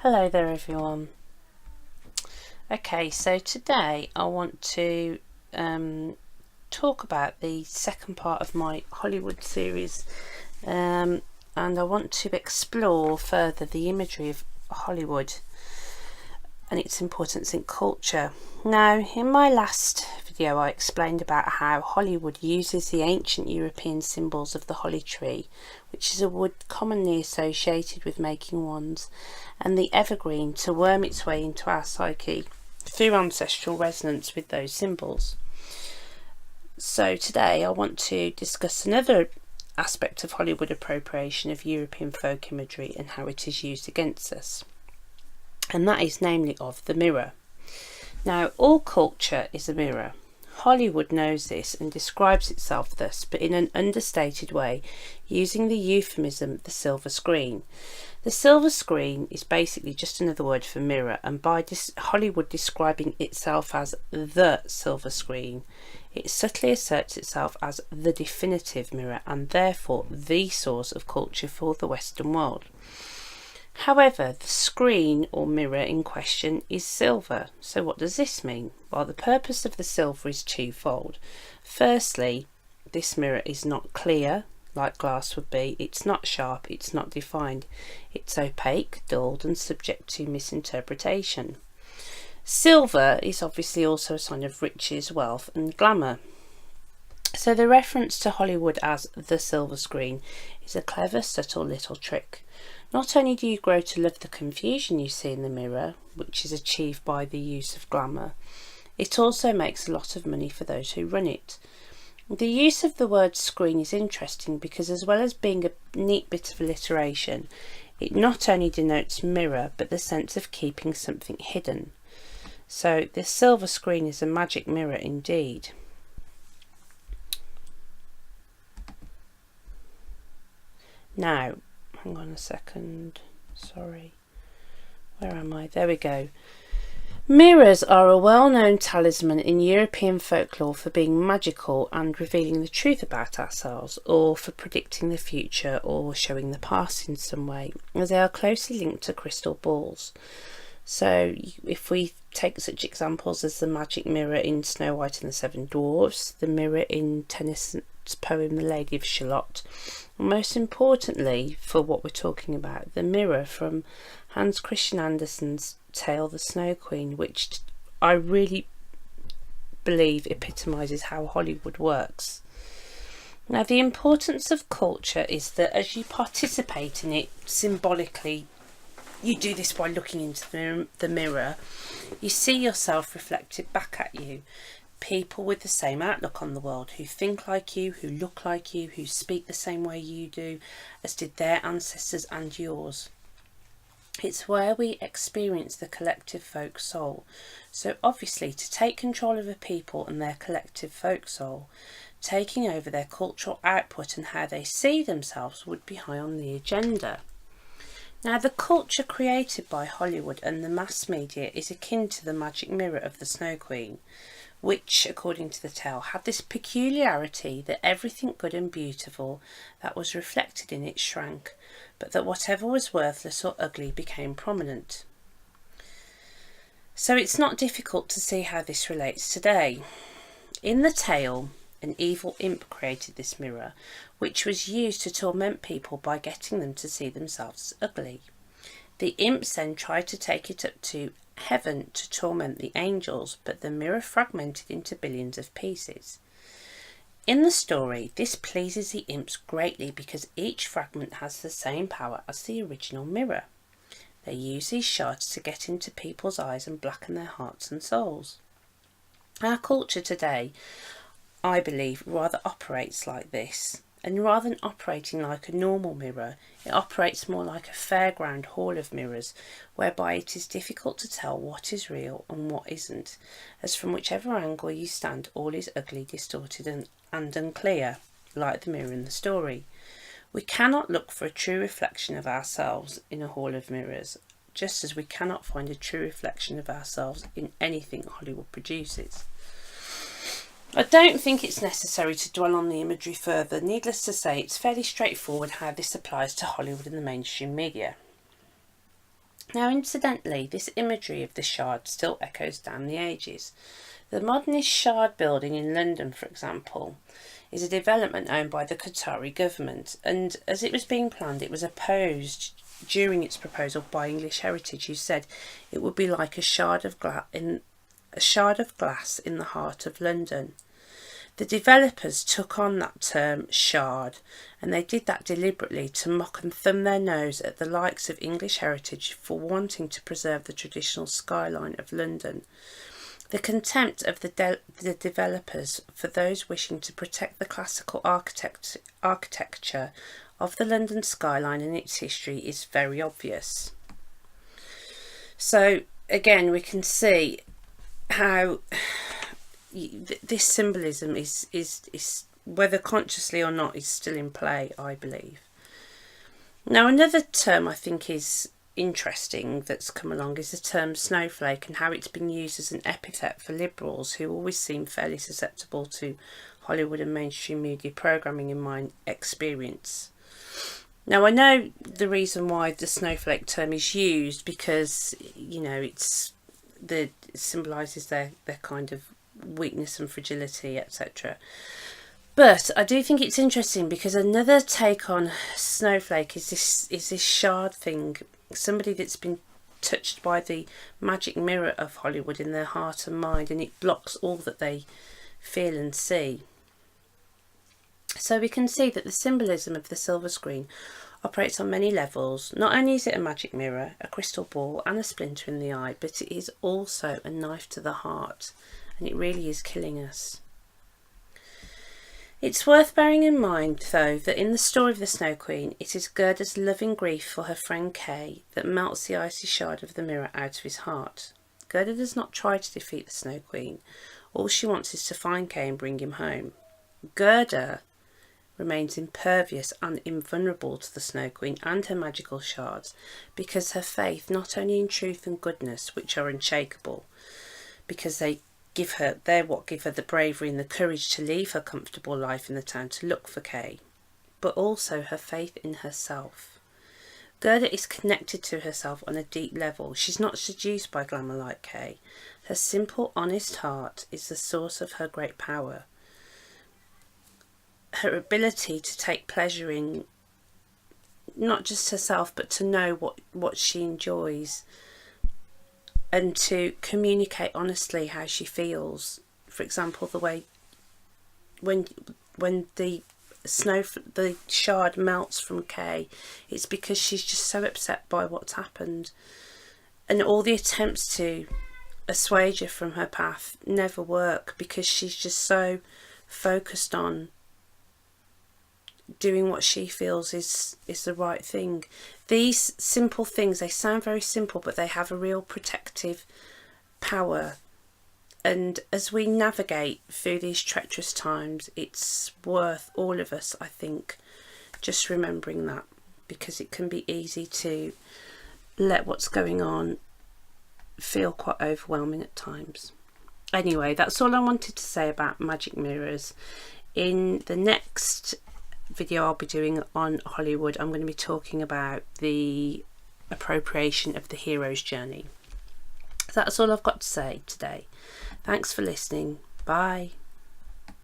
Hello there everyone. Okay, so today I want to talk about the second part of my Hollywood series, and I want to explore further the imagery of Hollywood and its importance in culture. Now, in my last video I explained about how Hollywood uses the ancient European symbols of the holly tree, which is a wood commonly associated with making wands, and the evergreen to worm its way into our psyche through ancestral resonance with those symbols. So today I want to discuss another aspect of Hollywood appropriation of European folk imagery and how it is used against us, and that is namely of the mirror. Now, all culture is a mirror. Hollywood knows this and describes itself thus, but in an understated way, using the euphemism the silver screen. The silver screen is basically just another word for mirror, and by Hollywood describing itself as the silver screen, it subtly asserts itself as the definitive mirror and therefore the source of culture for the Western world. However, the screen or mirror in question is silver. So what does this mean? Well, the purpose of the silver is twofold. Firstly, this mirror is not clear like glass would be. It's not sharp, it's not defined. It's opaque, dulled and subject to misinterpretation. Silver is obviously also a sign of riches, wealth and glamour. So the reference to Hollywood as the silver screen is a clever, subtle little trick. Not only do you grow to love the confusion you see in the mirror, which is achieved by the use of glamour, it also makes a lot of money for those who run it. The use of the word screen is interesting because, as well as being a neat bit of alliteration, it not only denotes mirror but the sense of keeping something hidden. So this silver screen is a magic mirror indeed. Now, hang on a second, sorry, where am I? There we go. Mirrors are a well-known talisman in European folklore for being magical and revealing the truth about ourselves, or for predicting the future or showing the past in some way, as they are closely linked to crystal balls. So if we take such examples as the magic mirror in Snow White and the Seven Dwarfs, the mirror in Tennyson's poem The Lady of Shalott, and most importantly for what we're talking about, the mirror from Hans Christian Andersen's tale The Snow Queen, which I really believe epitomises how Hollywood works. Now, the importance of culture is that as you participate in it symbolically, you do this by looking into the mirror, you see yourself reflected back at you. People with the same outlook on the world, who think like you, who look like you, who speak the same way you do, as did their ancestors and yours. It's where we experience the collective folk soul. So obviously, to take control of a people and their collective folk soul, taking over their cultural output and how they see themselves would be high on the agenda. Now, the culture created by Hollywood and the mass media is akin to the magic mirror of the Snow Queen, which, according to the tale, had this peculiarity that everything good and beautiful that was reflected in it shrank, but that whatever was worthless or ugly became prominent. So it's not difficult to see how this relates today. In the tale, an evil imp created this mirror, which was used to torment people by getting them to see themselves as ugly. The imps then tried to take it up to heaven to torment the angels, but the mirror fragmented into billions of pieces. In the story, this pleases the imps greatly because each fragment has the same power as the original mirror. They use these shards to get into people's eyes and blacken their hearts and souls. Our culture today, I believe, rather operates like this. And rather than operating like a normal mirror, it operates more like a fairground hall of mirrors, whereby it is difficult to tell what is real and what isn't, as from whichever angle you stand all is ugly, distorted and unclear, like the mirror in the story. We cannot look for a true reflection of ourselves in a hall of mirrors, just as we cannot find a true reflection of ourselves in anything Hollywood produces. I don't think it's necessary to dwell on the imagery further. Needless to say, it's fairly straightforward how this applies to Hollywood and the mainstream media. Now, incidentally, this imagery of the shard still echoes down the ages. The modernist Shard building in London, for example, is a development owned by the Qatari government, and as it was being planned, it was opposed during its proposal by English Heritage, who said it would be like a shard of glass in the heart of London. The developers took on that term shard, and they did that deliberately to mock and thumb their nose at the likes of English Heritage for wanting to preserve the traditional skyline of London. The contempt of the developers for those wishing to protect the classical architecture of the London skyline and its history is very obvious. So again, we can see how this symbolism is whether consciously or not, is still in play, I believe. Now, another term I think is interesting that's come along is the term snowflake, and how it's been used as an epithet for liberals who always seem fairly susceptible to Hollywood and mainstream media programming, in my experience. Now, I know the reason why the snowflake term is used, because it symbolises their kind of weakness and fragility, etc. But I do think it's interesting because another take on snowflake is this shard thing. Somebody that's been touched by the magic mirror of Hollywood in their heart and mind, and it blocks all that they feel and see. So we can see that the symbolism of the silver screen operates on many levels. Not only is it a magic mirror, a crystal ball and a splinter in the eye, but it is also a knife to the heart, and it really is killing us. It's worth bearing in mind, though, that in the story of the Snow Queen, it is Gerda's loving grief for her friend Kay that melts the icy shard of the mirror out of his heart. Gerda does not try to defeat the Snow Queen. All she wants is to find Kay and bring him home. Gerda remains impervious and invulnerable to the Snow Queen and her magical shards because her faith not only in truth and goodness, which are unshakable, because they're what give her the bravery and the courage to leave her comfortable life in the town to look for Kay, but also her faith in herself. Gerda is connected to herself on a deep level. She's not seduced by glamour like Kay. Her simple, honest heart is the source of her great power. Her ability to take pleasure in not just herself, but to know what she enjoys, and to communicate honestly how she feels. For example, the way when the shard melts from Kay, it's because she's just so upset by what's happened, and all the attempts to assuage her from her path never work because she's just so focused on doing what she feels is the right thing. These simple things, they sound very simple, but they have a real protective power. And as we navigate through these treacherous times, it's worth all of us, I think, just remembering that, because it can be easy to let what's going on feel quite overwhelming at times. Anyway, that's all I wanted to say about magic mirrors. In the next video I'll be doing on Hollywood, I'm going to be talking about the appropriation of the hero's journey. So that's all I've got to say today. Thanks for listening. Bye.